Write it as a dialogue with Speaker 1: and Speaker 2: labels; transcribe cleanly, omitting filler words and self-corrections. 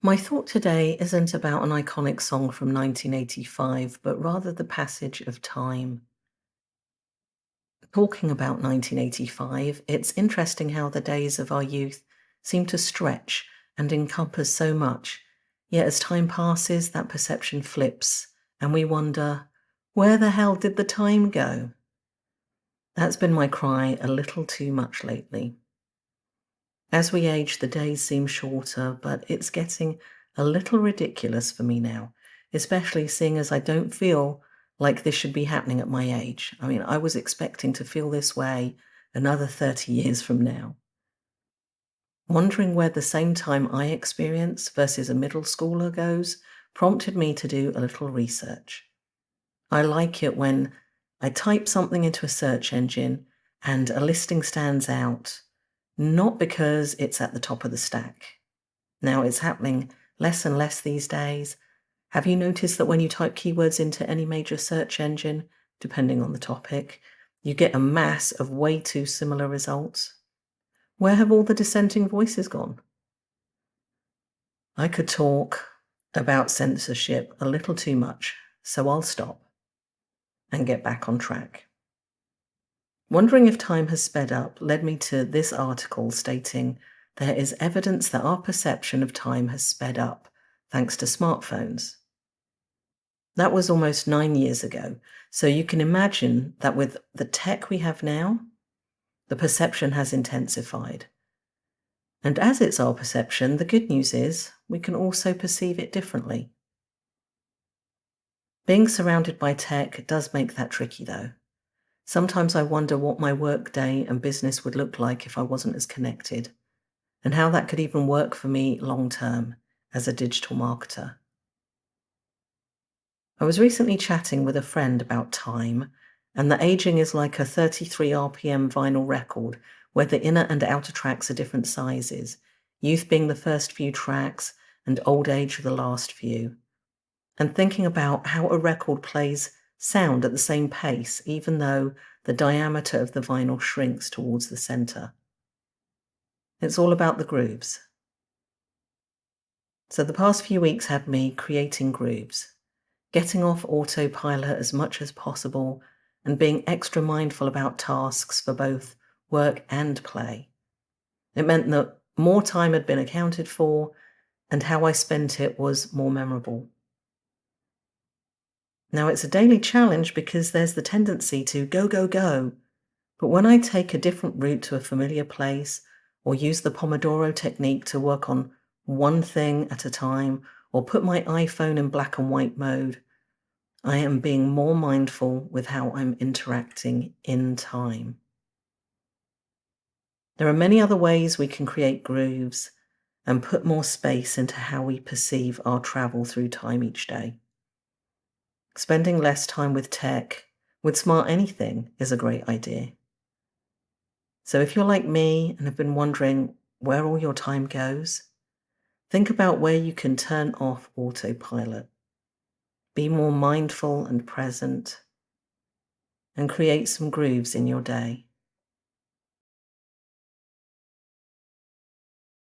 Speaker 1: My thought today isn't about an iconic song from 1985, but rather the passage of time. Talking about 1985, it's interesting how the days of our youth seem to stretch and encompass so much. Yet as time passes, that perception flips, and we wonder, where the hell did the time go? That's been my cry a little too much lately. As we age, the days seem shorter, but it's getting a little ridiculous for me now, especially seeing as I don't feel like this should be happening at my age. I mean, I was expecting to feel this way another 30 years from now. Wondering where the same time I experience versus a middle schooler goes prompted me to do a little research. I like it when I type something into a search engine and a listing stands out, not because it's at the top of the stack. Now, it's happening less and less these days. Have you noticed that when you type keywords into any major search engine, depending on the topic, you get a mass of way too similar results? Where have all the dissenting voices gone? I could talk about censorship a little too much, so I'll stop and get back on track. Wondering if time has sped up led me to this article stating there is evidence that our perception of time has sped up thanks to smartphones. That was almost 9 years ago, so you can imagine that with the tech we have now, the perception has intensified. And as it's our perception, the good news is we can also perceive it differently. Being surrounded by tech does make that tricky though. Sometimes I wonder what my work day and business would look like if I wasn't as connected, and how that could even work for me long term as a digital marketer. I was recently chatting with a friend about time, and that aging is like a 33 RPM vinyl record where the inner and outer tracks are different sizes, youth being the first few tracks and old age the last few. And thinking about how a record plays sound at the same pace, even though the diameter of the vinyl shrinks towards the center. It's all about the grooves. So the past few weeks had me creating grooves, getting off autopilot as much as possible, and being extra mindful about tasks for both work and play. It meant that more time had been accounted for, and how I spent it was more memorable. Now, it's a daily challenge because there's the tendency to go, go, go. But when I take a different route to a familiar place, or use the Pomodoro technique to work on one thing at a time, or put my iPhone in black and white mode, I am being more mindful with how I'm interacting in time. There are many other ways we can create grooves and put more space into how we perceive our travel through time each day. Spending less time with tech, with smart anything, is a great idea. So if you're like me and have been wondering where all your time goes, think about where you can turn off autopilot. Be more mindful and present, and create some grooves in your day.